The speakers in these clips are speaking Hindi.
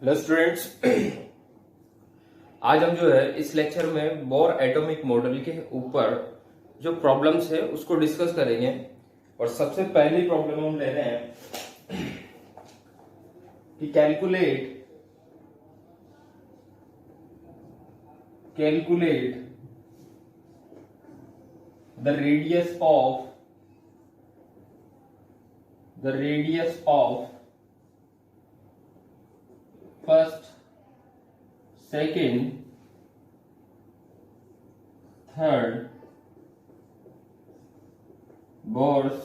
Hello students. आज हम जो है इस लेक्चर में बोर एटॉमिक मॉडल के ऊपर जो प्रॉब्लम्स है उसको डिस्कस करेंगे। और सबसे पहली प्रॉब्लम हम ले रहे हैं कि calculate the radius of first, second, third Bohr's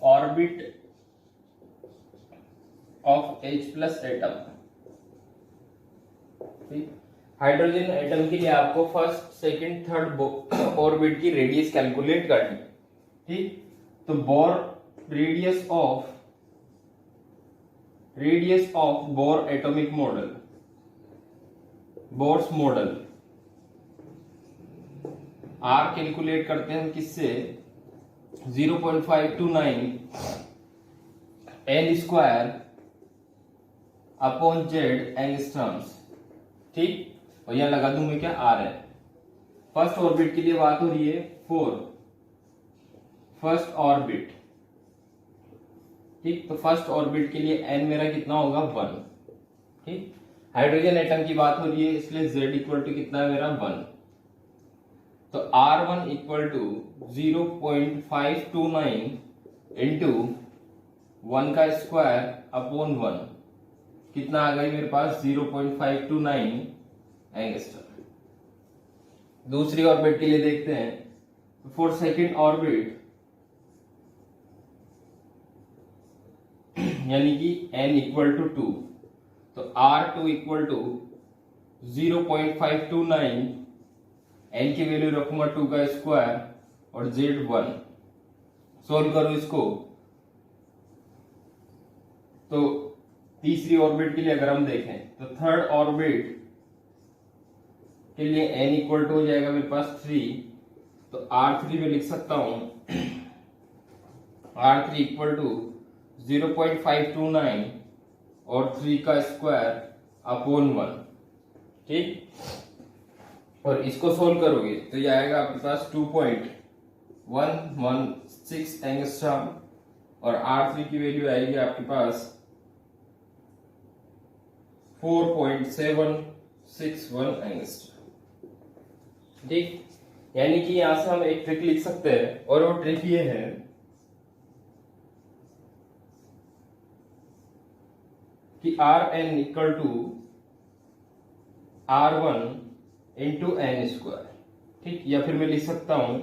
orbit of H plus atom. Hydrogen atom के लिए आपको फर्स्ट, सेकेंड, थर्ड ऑर्बिट की रेडियस कैलकुलेट करनी। ठीक, तो radius of Bohr atomic model, Bohr's model are calculate करते हैं किससे? 0.529 n square upon Z angstroms. ठीक, और यहां लगा दूं मैं क्या? आर है। फर्स्ट ऑर्बिट के लिए बात हो रही है 4, फर्स्ट ऑर्बिट। ठीक, तो फर्स्ट ऑर्बिट के लिए एन मेरा कितना होगा? 1। ठीक, हाइड्रोजन एटम की बात हो रही है इसलिए z इक्वल टू कितना है मेरा? 1। तो R1 इक्वल टू 0.529 इंटू 1 का स्क्वायर अपॉन 1, कितना आ गई मेरे पास? 0.529 एंगस्ट्रम। दूसरी ऑर्बिट के लिए देखते हैं। फॉर सेकेंड ऑर्बिट यानी कि n इक्वल टू 2, तो R2 इक्वल टू 0.529, n की वैल्यू रखूंगा 2 का स्क्वायर और Z1। सोल्व करो इसको तो तीसरी ऑर्बिट के लिए अगर हम देखें तो थर्ड ऑर्बिट के लिए n इक्वल टू हो जाएगा मेरे पास 3, तो R3 में लिख सकता हूं R3 इक्वल टू 0.529 और 3 का स्क्वायर अपॉन 1। ठीक, और इसको सोल्व करोगे तो ये आएगा आपके पास 2.116 एंगस्ट्रॉम और R3 की वैल्यू आएगी आपके पास 4.761 एंगस्ट्रॉम। ठीक, यानी कि यहां से हम एक ट्रिक लिख सकते हैं और वो ट्रिक ये है कि Rn equal to R1 into N square. ठीक, या फिर मैं लिख सकता हूं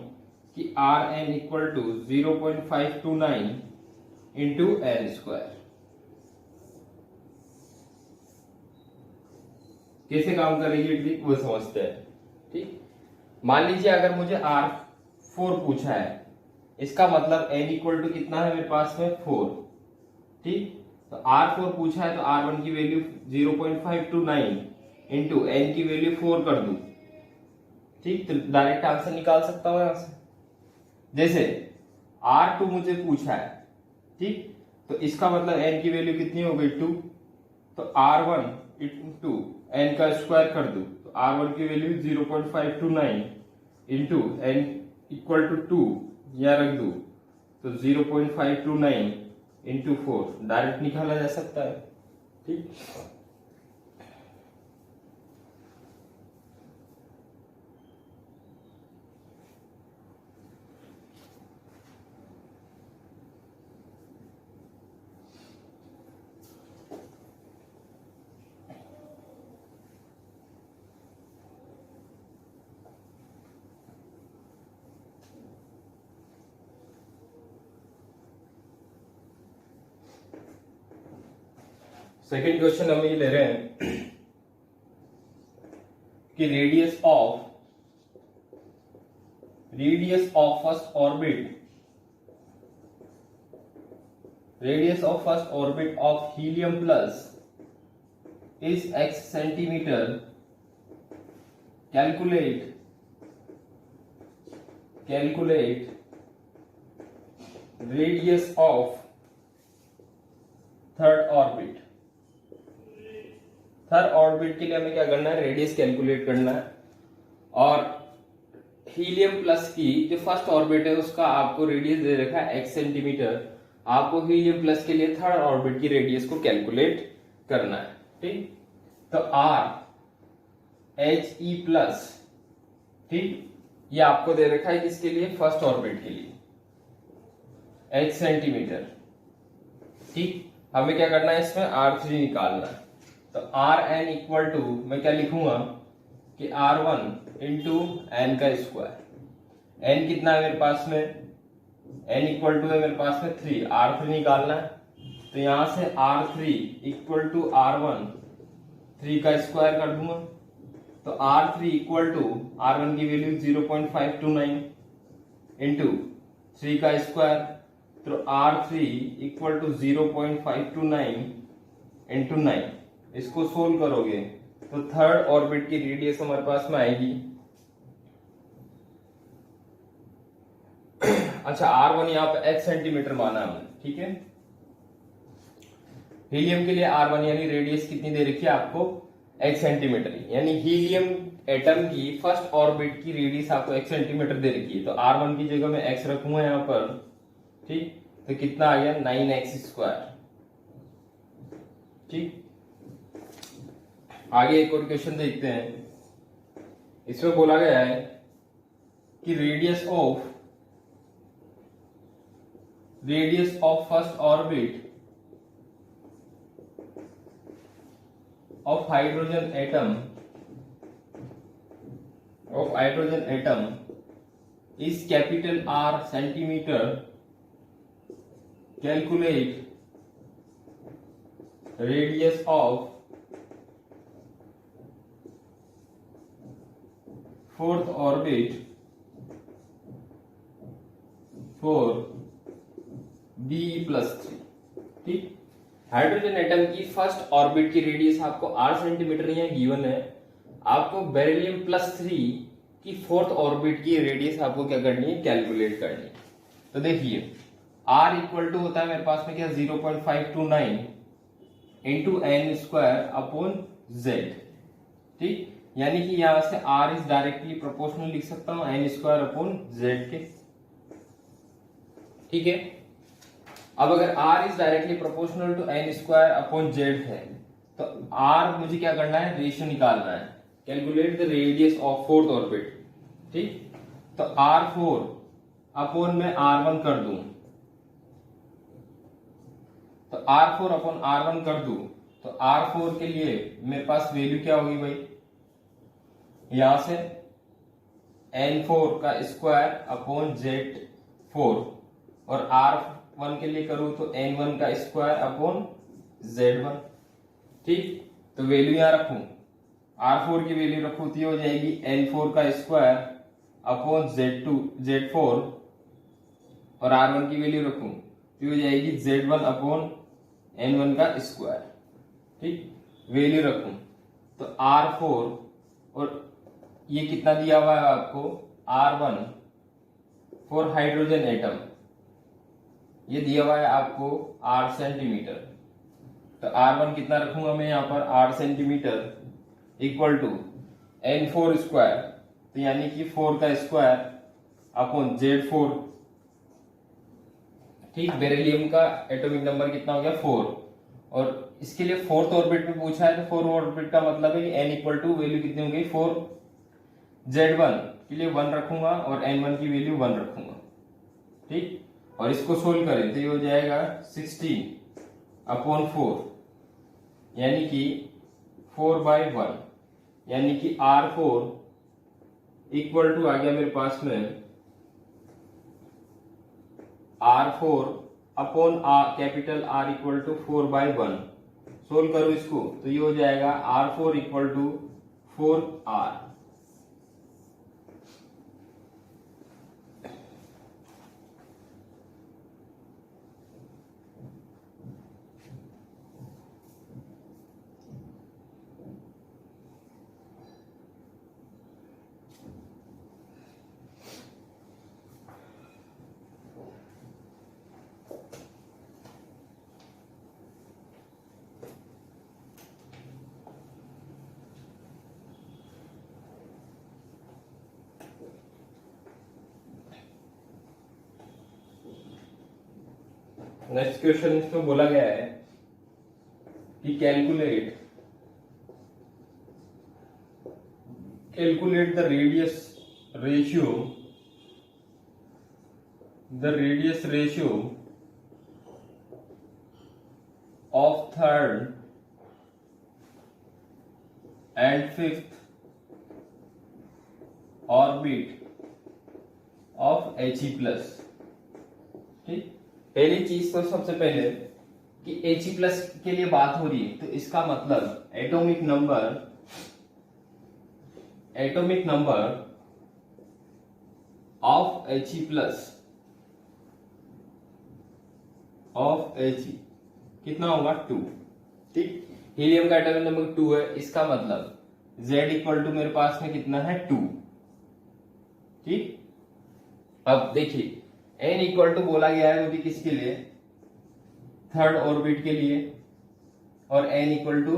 कि Rn equal to 0.529 into N square. कैसे काम करेगी ट्रिक वो समझते हैं। ठीक, मान लीजिए अगर मुझे R4 पूछा है, इसका मतलब n इक्वल टू कितना है मेरे पास में? 4। ठीक, तो R4 पूछा है तो R1 की वैल्यू 0.529 इंटू n की वैल्यू 4 कर दूं। ठीक, तो डायरेक्ट आंसर निकाल सकता हूं यहां से। जैसे R2 मुझे पूछा है, ठीक, तो इसका मतलब n की वैल्यू कितनी हो गई? 2, तो R1 इंटू n का स्क्वायर कर दूं तो R1 की value 0.529 into n equal to 2 यहां रख दूं तो 0.529 इंटू 4 डायरेक्ट निकाला जा सकता है। ठीक, सेकेंड क्वेश्चन हम ये ले रहे हैं कि radius of first orbit of helium plus is x centimetre. Calculate radius of third orbit. Third orbit के लिए हमें क्या करना है, रेडियस कैलकुलेट करना है। और हीलियम प्लस की जो फर्स्ट ऑर्बिट है उसका आपको रेडियस दे रखा है x सेंटीमीटर। आपको हीलियम प्लस के लिए थर्ड ऑर्बिट की रेडियस को कैलकुलेट करना है। ठीक, तो r He प्लस, ठीक, ये आपको दे रखा है किसके लिए, फर्स्ट ऑर्बिट के लिए h सेंटीमीटर। ठीक, हमें क्या करना है, इसमें r3 निकालना है। तो Rn इक्वल टू मैं क्या लिखूंगा कि R1 इंटू एन का स्क्वायर। n कितना है मेरे पास में, n इक्वल टू है मेरे पास में 3, R3 निकालना है। तो यहां से R3 इक्वल टू R1 3 का स्क्वायर कर दूंगा। तो R3 इक्वल टू R1 की वैल्यू 0.529 इंटू 3 का स्क्वायर। तो R3 इक्वल टू 0.529 इंटू 9। इसको सोल्व करोगे तो थर्ड ऑर्बिट की रेडियस हमारे पास में आएगी अच्छा R1 यहाँ पे x सेंटीमीटर माना हमने, ठीक है। हीलियम के लिए R1 यानी रेडियस कितनी दे रखी है आपको, x सेंटीमीटर, यानी हीलियम एटम की फर्स्ट ऑर्बिट की रेडियस आपको x सेंटीमीटर दे रखी है। तो R1 की जगह मैं x रखूंगा यहाँ पर, ठीक, तो कितना आ गया 9x स्क्वायर। ठीक, आगे एक और क्वेश्चन देखते हैं। इसमें बोला गया है कि radius of first orbit of hydrogen atom is capital R centimeter. Calculate radius of fourth orbit for B plus 3। ठीक, हाइड्रोजन एटम की फर्स्ट ऑर्बिट की रेडियस आपको 8 सेंटीमीटर यहाँ गिवन है। आपको बेरिलियम प्लस 3 की फोर्थ ऑर्बिट की रेडियस आपको क्या करनी है, कैलकुलेट करनी है। तो देखिए R इक्वल टू होता है मेरे पास में क्या 0.529 into N square upon Z. ठीक, यानी कि यहां से R इज डायरेक्टली प्रोपोर्शनल लिख सकता हूं एन स्क्वायर अपॉन जेड के। ठीक है, अब अगर R is directly proportional to N square upon Z है तो R मुझे क्या करना है, रेशियो निकालना है। Calculate the radius of fourth orbit. ठीक, तो R4 अपॉन में R1 कर दूं, तो R4 अपॉन R1 कर दूं तो R4 के लिए मेरे पास वैल्यू क्या होगी भाई, यहां से N4 का स्क्वायर अपॉन Z4 और R1 के लिए करूं तो N1 का स्क्वायर अपॉन Z1। ठीक, तो वैल्यू यहां रखूं, R4 की वैल्यू रखूं तो हो जाएगी N4 का स्क्वायर अपॉन Z4 और R1 की वैल्यू रखूं तो हो जाएगी Z1 अपॉन N1 का स्क्वायर। ठीक, वैल्यू रखूं तो R4 और ये कितना दिया हुआ है आपको R1 फॉर हाइड्रोजन एटम, ये दिया हुआ है आपको 8 सेंटीमीटर। तो R1 कितना रखूंगा मैं यहाँ पर 8 centimetre equal to N4 square, तो यानी कि 4 का स्क्वायर अपॉन Z4। ठीक, बेरिलियम का एटॉमिक नंबर कितना हो गया 4 और इसके लिए फोर्थ ऑर्बिट में पूछा है तो फोर्थ ऑर्बिट का मतलब है कि n इक्वल टू वैल्यू कितनी हो गई 4, Z1 के लिए 1 रखूंगा और N1 की वैल्यू 1 रखूंगा। ठीक, और इसको सोल्व करें तो ये हो जाएगा 16 अपॉन 4 यानी कि 4/1, यानी कि R4 इक्वल टू आ गया मेरे पास में R4 upon capital R equal to 4/1। Solve करो इसको तो ये हो जाएगा R4 equal to 4R। Next question इसमें बोला गया है कि calculate the radius ratio of third and fifth orbit of He+। ठीक, पहली चीज तो सबसे पहले कि He+ के लिए बात हो रही है, तो इसका मतलब एटॉमिक नंबर ऑफ He कितना होगा 2। ठीक, हीलियम का एटॉमिक नंबर 2 है, इसका मतलब Z इक्वल टू मेरे पास में कितना है 2। ठीक, अब देखिए n इक्वल टू बोला गया है मुझे किसके लिए, थर्ड ऑर्बिट के लिए, और n equal to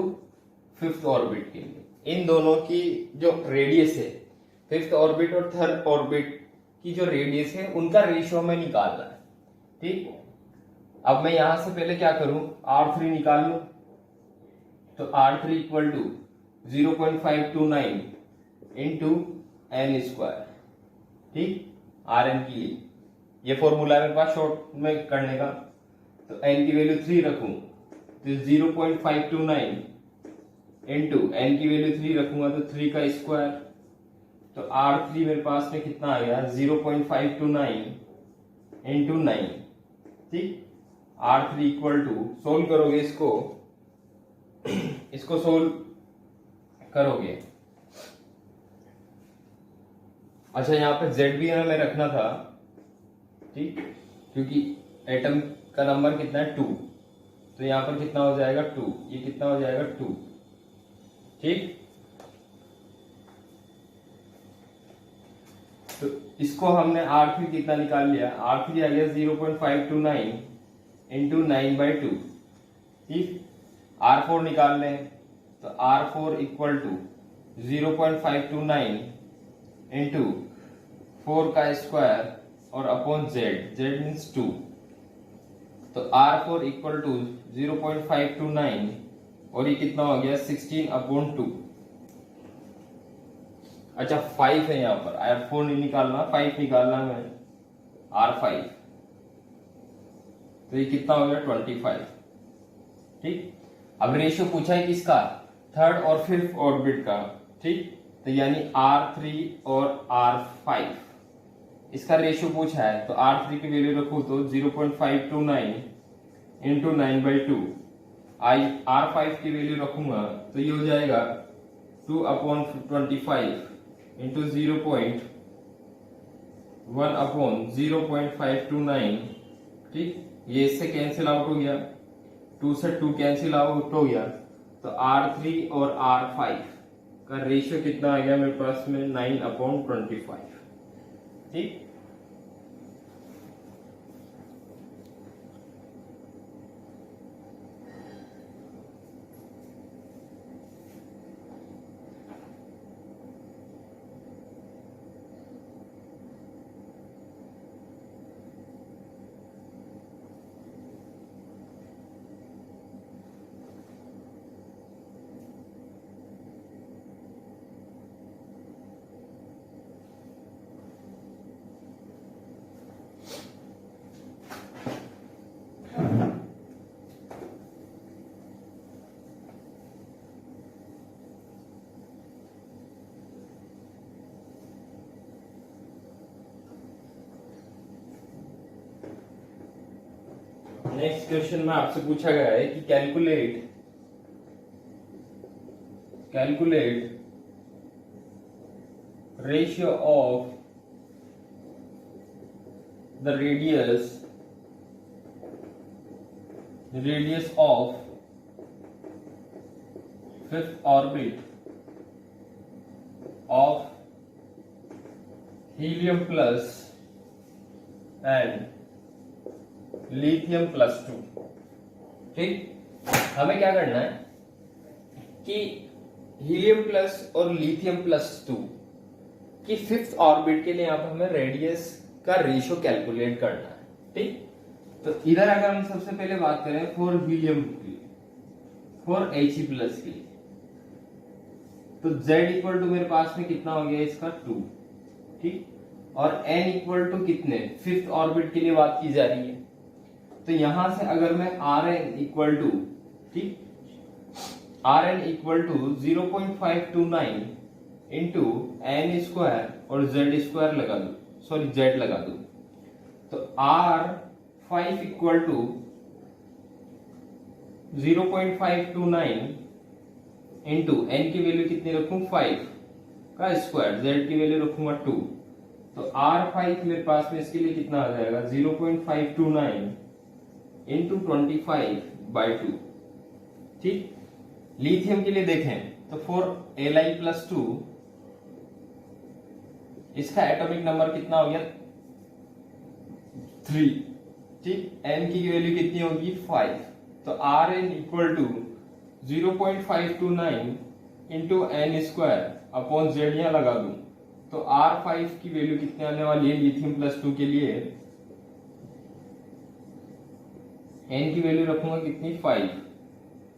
fifth orbit के लिए। इन दोनों की जो रेडियस है, फिफ्थ ऑर्बिट और थर्ड ऑर्बिट की जो रेडियस है, उनका रेशियो हमें निकालना है। ठीक, अब मैं यहां से पहले क्या करूं, R3 निकाल लूं, तो R3 equal to 0.529 into n square. ठीक, Rn के लिए ये फॉर्मूला है मेरे पास शॉर्ट में करने का, तो n की वैल्यू 3 रखूं तो 0.529 इंटू n की वैल्यू 3 रखूंगा तो 3 का स्क्वायर, तो R3 मेरे पास में कितना आ गया 0.529 इंटू 9। ठीक, R3 इक्वल टू, सोल्व करोगे इसको सोल्व करोगे। अच्छा, यहाँ पे Z भी हमें रखना था। ठीक, क्योंकि एटम का नंबर कितना है 2, तो यहाँ पर कितना हो जाएगा 2, ये कितना हो जाएगा 2। ठीक, तो इसको हमने R3 कितना निकाल लिया, R3 आ गया 0.529 इंटू 9/2। ठीक, R4 निकाल लें, तो R4 इक्वल टू 0.529 इंटू 4 का स्क्वायर और अपॉन Z मीन्स 2, तो R4 इक्वल टू 0.529 और ये कितना हो गया 16/2। अच्छा, 5 है यहाँ पर, R4 नहीं निकालना, 5 निकालना है R5, तो ये कितना हो गया 25। ठीक, अब रेशियो पूछा है किसका, थर्ड और फिफ्थ ऑर्बिट का। ठीक, तो यानी R3 और R5 इसका रेशियो पूछा है, तो R3 की वैल्यू रखूं तो 0.529 इंटू 9/2, R5 की वैल्यू रखूंगा तो ये हो जाएगा 2/25 इंटू 0.1/0.529। ठीक, ये इससे कैंसिल आउट हो गया, 2 से 2 कैंसिल आउट हो गया, तो R3 और R5 का रेशियो कितना आ गया मेरे पास में 9/25। ठीक, नेक्स्ट क्वेश्चन में आपसे पूछा गया है कि calculate ratio of the radius of fifth orbit of helium plus and lithium +2। ठीक, हमें क्या करना है कि हीलियम प्लस और लिथियम +2 की फिफ्थ ऑर्बिट के लिए यहाँ पर हमें रेडियस का रेशियो कैलकुलेट करना है। ठीक, तो इधर अगर हम सबसे पहले बात करें फॉर हीलियम की, फॉर He+ की, तो Z इक्वल टू मेरे पास में कितना हो गया इसका 2, ठीक। और N इक्वल टू कितने, 5th ऑर्बिट के लिए बात की जा रही है। तो यहां से अगर मैं Rn इक्वल टू, ठीक, Rn equal to 0.529 into N square और Z स्क्वायर लगा दू, सॉरी Z लगा दू, तो R5 equal to 0.529 into N की वैल्यू कितनी रखूं 5 का स्क्वायर, Z की वैल्यू रखूंगा 2, तो R5 मेरे पास में इसके लिए कितना आ जाएगा 0.529 इंटू 25/2, ठीक। लिथियम के लिए देखें तो फॉर Li+2 इसका एटॉमिक नंबर कितना हो गया 3, ठीक। N की वैल्यू कितनी होगी 5, तो Rn equal to 0.529 into N square upon Z यहां लगा दूं, तो R5 की वैल्यू कितने आने वाली है Li+2 के लिए, N की वैल्यू रखूंगा कितनी 5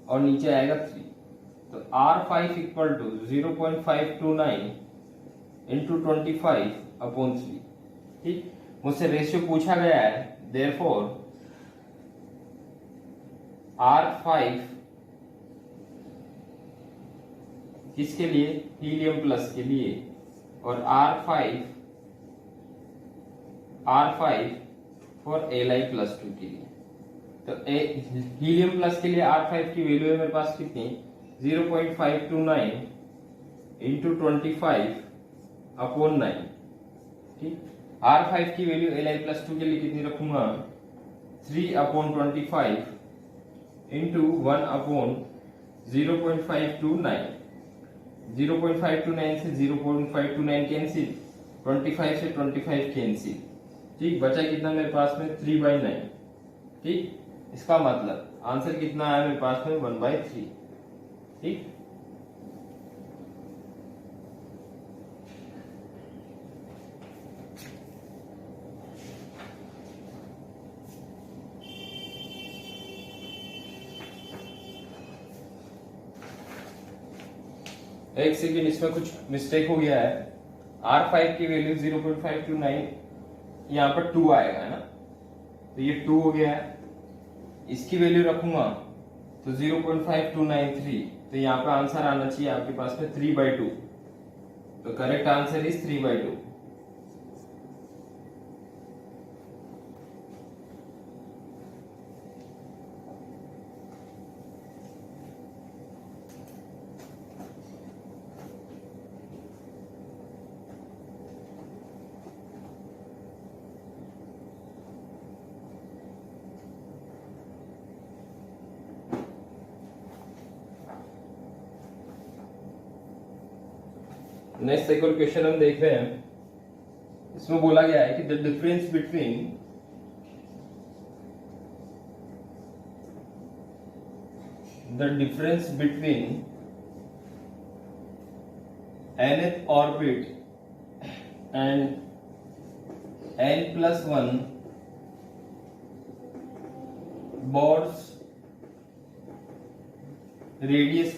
और नीचे आएगा 3, तो R5 इक्वल टू 0.529 इंटू 25/3, ठीक। मुझसे रेशियो पूछा गया है, देयरफॉर R5 किसके लिए, He+ के लिए, और R5 फॉर Li+2 के लिए। तो He+ के लिए R5 की वैल्यू है मेरे पास कितनी 0.529 इंटू 25/9, ठीक। R5 की वैल्यू Li+2 के लिए कितनी रखूंगा 3/25 इंटू 1/0.529, 0.529 से 0.529 कैंसिल, 25 से 25 कैंसिल, ठीक। बचा कितना मेरे पास में 3/9, ठीक। इसका मतलब आंसर कितना आया मेरे पास में 1/3, ठीक। एक सेकेंड, इसमें कुछ मिस्टेक हो गया है। R5 की वैल्यू 0.529, यहाँ पर 2 आएगा, है ना, तो ये 2 हो गया है। इसकी वैल्यू रखूंगा तो 0.5293, तो यहाँ पे आंसर आना चाहिए आपके पास में 3/2, तो करेक्ट आंसर इज 3/2। नेक्स्ट एक और क्वेश्चन हम देख रहे हैं, इसमें बोला गया है कि the difference between nth orbit and n+1 Bohr's radius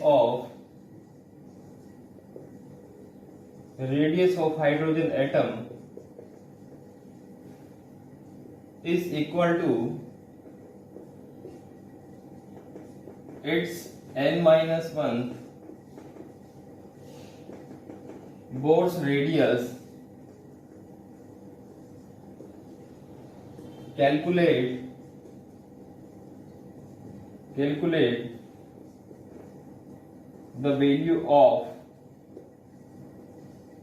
of hydrogen atom is equal to its n-1 Bohr's radius. Calculate the value of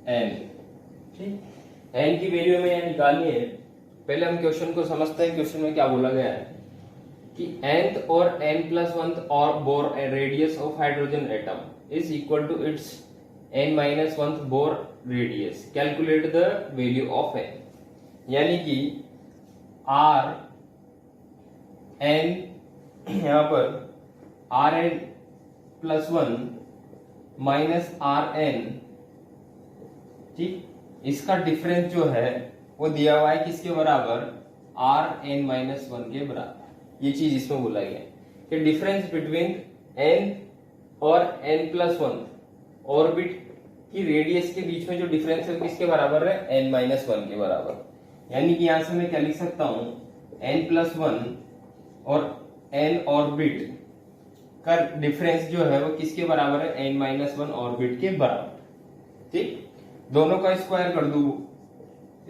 n, ठीक। n की वैल्यू हमें यहाँ निकालनी है। पहले हम क्वेश्चन को समझते हैं। क्वेश्चन में क्या बोला गया है कि nth और n+1 और Bohr radius of hydrogen atom is equal to its n-1 Bohr radius. Calculate the value of n, यानी कि r n, यहाँ पर Rn+1 माइनस Rn, ठीक, इसका डिफरेंस जो है वो दिया हुआ है किसके बराबर, आर एन माइनस वन के बराबर। ये चीज इसमें बोला गया है कि डिफरेंस बिटवीन एन और एन प्लस वन ऑर्बिट की रेडियस के बीच में जो डिफरेंस है किसके बराबर है, एन माइनस वन के बराबर। यानी कि यहां से मैं क्या लिख सकता हूं, एन प्लस वन और एन ऑर्बिट का डिफरेंस जो है वो किसके बराबर है, एन माइनस वन ऑर्बिट के बराबर। ठीक, दोनों का स्क्वायर कर दू,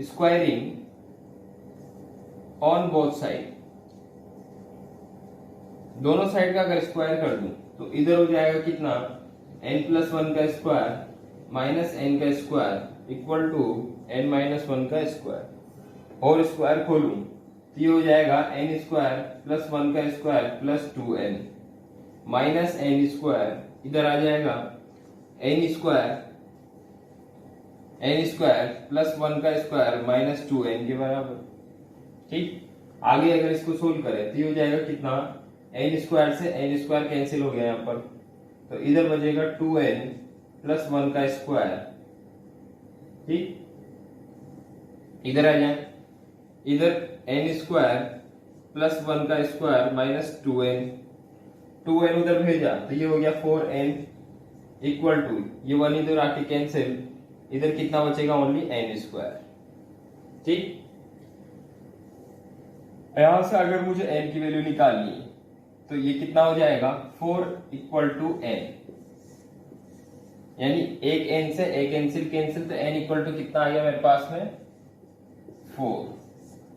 स्क्वायरिंग ऑन बोथ साइड, दोनों साइड का अगर स्क्वायर कर दूं तो इधर हो जाएगा कितना, एन प्लस वन का स्क्वायर माइनस एन का square equal to N minus one का स्क्वायर। और स्क्वायर खोलूं तो ये हो जाएगा एन स्क्वायर प्लस वन का square plus two N minus N square, इधर आ जाएगा एन स्क्वायर प्लस वन का स्क्वायर माइनस टू एन के बराबर। ठीक, आगे अगर इसको सोल्व करें तो ये हो जाएगा कितना, एन स्क्वायर से एन स्क्वायर कैंसिल हो गया यहाँ पर, तो इधर बचेगा टू एन प्लस वन का स्क्वायर। ठीक, इधर आ जाए, इधर एन स्क्वायर प्लस वन का स्क्वायर माइनस टू एन उधर भेजा तो ये हो गया फोर एन इक्वल टू, ये वन इधर आके कैंसिल, इधर कितना बचेगा, ओनली एन स्क्वायर। ठीक, यहां से अगर मुझे एन की वैल्यू निकालनी है तो ये कितना हो जाएगा, फोर इक्वल टू एन, यानी एक एन से एक कैंसिल तो एन इक्वल टू कितना आ गया मेरे पास में, फोर।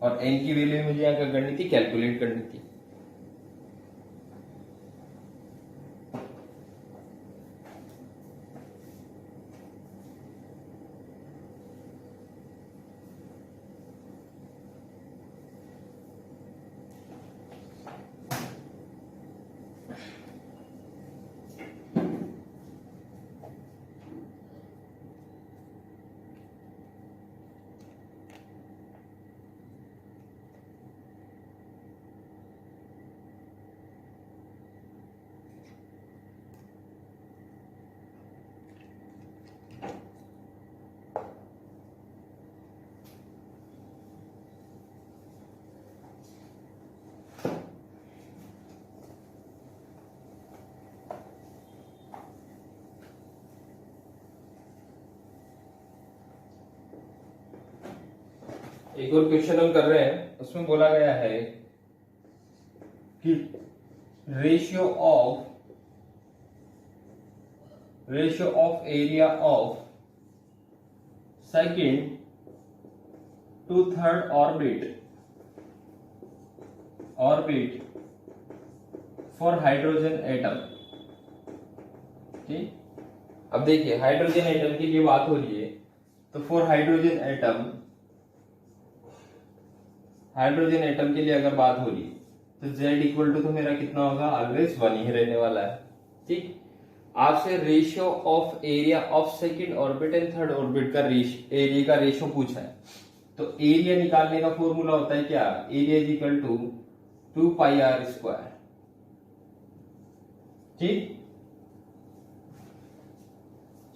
और एन की वैल्यू मुझे यहाँ क्या करनी थी, कैलकुलेट करनी थी। एक और क्वेश्चन हम कर रहे हैं, उसमें बोला गया है कि ratio of area of second to third orbit for hydrogen atom. ठीक, अब देखिए हाइड्रोजन एटम की लिए बात हो रही है, तो फॉर हाइड्रोजन एटम के लिए अगर बात हो रही है तो z इक्वल टू तो मेरा कितना होगा, ऑलवेज वन ही रहने वाला है। ठीक, आपसे ratio of area of second orbit and third orbit का एरिया का रेशियो पूछा है, तो एरिया निकालने का फॉर्मूला होता है क्या, area is equal to 2 pi R square. ठीक,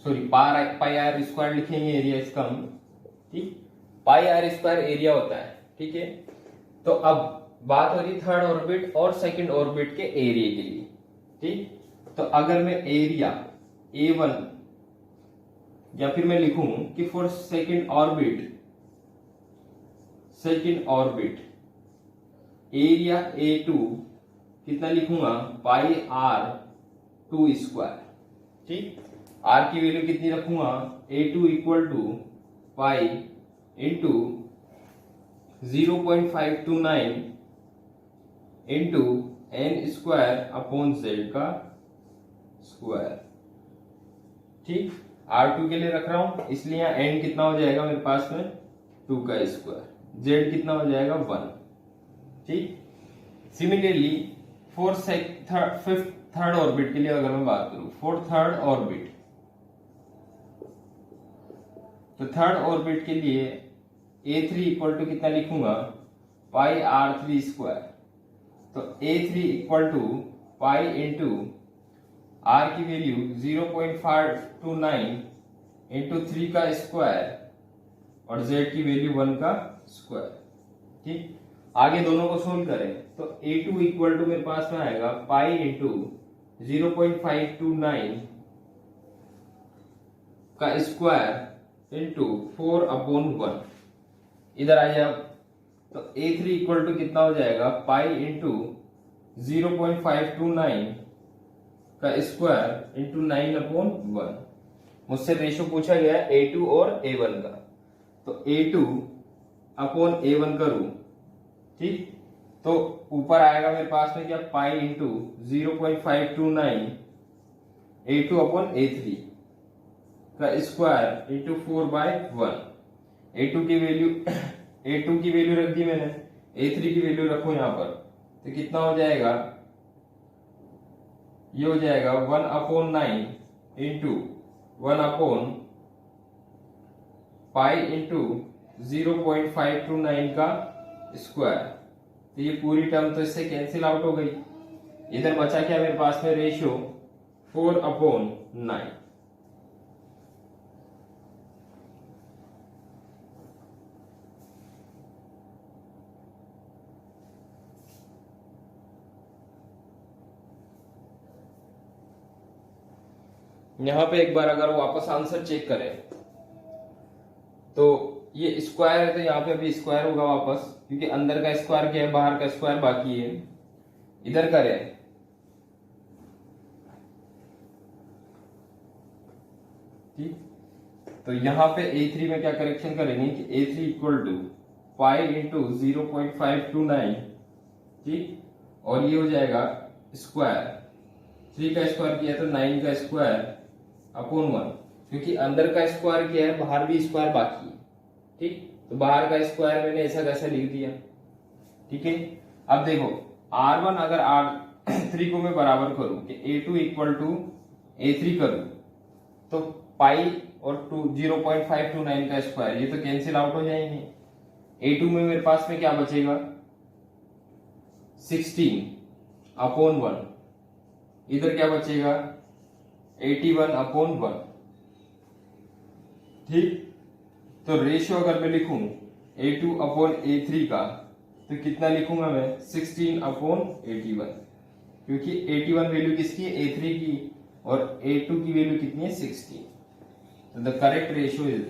सॉरी पाई आर स्क्वायर लिखेंगे, एरिया इसका हम, ठीक, पाई आर स्क्वायर एरिया होता है। ठीक है, तो अब बात हो रही थर्ड ऑर्बिट और सेकंड ऑर्बिट के एरिया के लिए। ठीक, तो अगर मैं एरिया A1 या फिर मैं लिखूं कि for second orbit area A2 कितना लिखूंगा, पाई आर टू स्क्वायर। ठीक, आर की वैल्यू कितनी रखूंगा, A2 equal to pi into 0.529 into N square upon Z का स्क्वायर। ठीक, R2 के लिए रख रहा हूं, इसलिए यहाँ एन कितना हो जाएगा मेरे पास में 2 का स्क्वायर, जेड कितना हो जाएगा 1। ठीक, सिमिलरली फॉर थर्ड ऑर्बिट के लिए अगर मैं बात करूं, फॉर थर्ड ऑर्बिट, तो थर्ड ऑर्बिट के लिए A3 इक्वल टू कितना लिखूंगा, पाई R3 स्क्वायर, तो A3 equal to pi into R की वैल्यू 0.529 इंटू 3 का स्क्वायर और Z की वैल्यू 1 का स्क्वायर। ठीक, आगे दोनों को सोल्व करें तो A2 इक्वल टू मेरे पास में आएगा पाई इंटू 0.529 का स्क्वायर इंटू 4/1। इधर आइए आप, तो A3 इक्वल टू कितना हो जाएगा पाई इंटू 0.529 का स्क्वायर इंटू 9/1। मुझसे रेशो पूछा गया है A2 और A1 का, तो A2 अपॉन A1 करूं, ठीक, तो ऊपर आएगा मेरे पास में क्या पाई इंटू 0.529 A2 अपॉन A3 का स्क्वायर इंटू 4/1। A2 की वैल्यू A2 की वैल्यू रख दी मैंने, A3 की वैल्यू रखो यहां पर, तो कितना हो जाएगा, ये हो जाएगा 1/9 इंटू 1 पाई इंटू 0.529 का स्क्वायर। तो ये पूरी टर्म तो इससे कैंसिल आउट हो गई। इधर बचा क्या मेरे पास में रेशियो 4/9। यहां पे एक बार अगर वापस आंसर चेक करें तो ये स्क्वायर है, तो यहाँ पे भी स्क्वायर होगा वापस, क्योंकि अंदर का स्क्वायर क्या है, बाहर का स्क्वायर बाकी है। इधर करें ठीक, तो यहाँ पे A3 में क्या करेक्शन करेंगे कि A3 equal to pi into 0.529, ठीक, और ये हो जाएगा स्क्वायर, 3 का स्क्वायर किया तो 9 का स्क्वायर अपॉन 1, क्योंकि अंदर का स्क्वायर क्या है, बाहर भी स्क्वायर बाकी है, ठीक, तो बाहर का स्क्वायर मैंने ऐसा कैसा लिख दिया, ठीक है। अब देखो R1 अगर R3 को मैं बराबर करूं कि A2 इक्वल टू A3 करूं, तो पाई और 0.529 का स्क्वायर ये तो कैंसिल आउट हो जाएंगे। A2 में मेरे पास में क्या बचेगा 16/1, इधर क्या बचेगा 81/1, ठीक। तो रेशियो अगर मैं लिखूं A2/A3 का, तो कितना लिखूंगा मैं 16/81, क्योंकि 81 वैल्यू किसकी है A3 की, और A2 की वैल्यू कितनी है 16। तो द करेक्ट रेशियो इज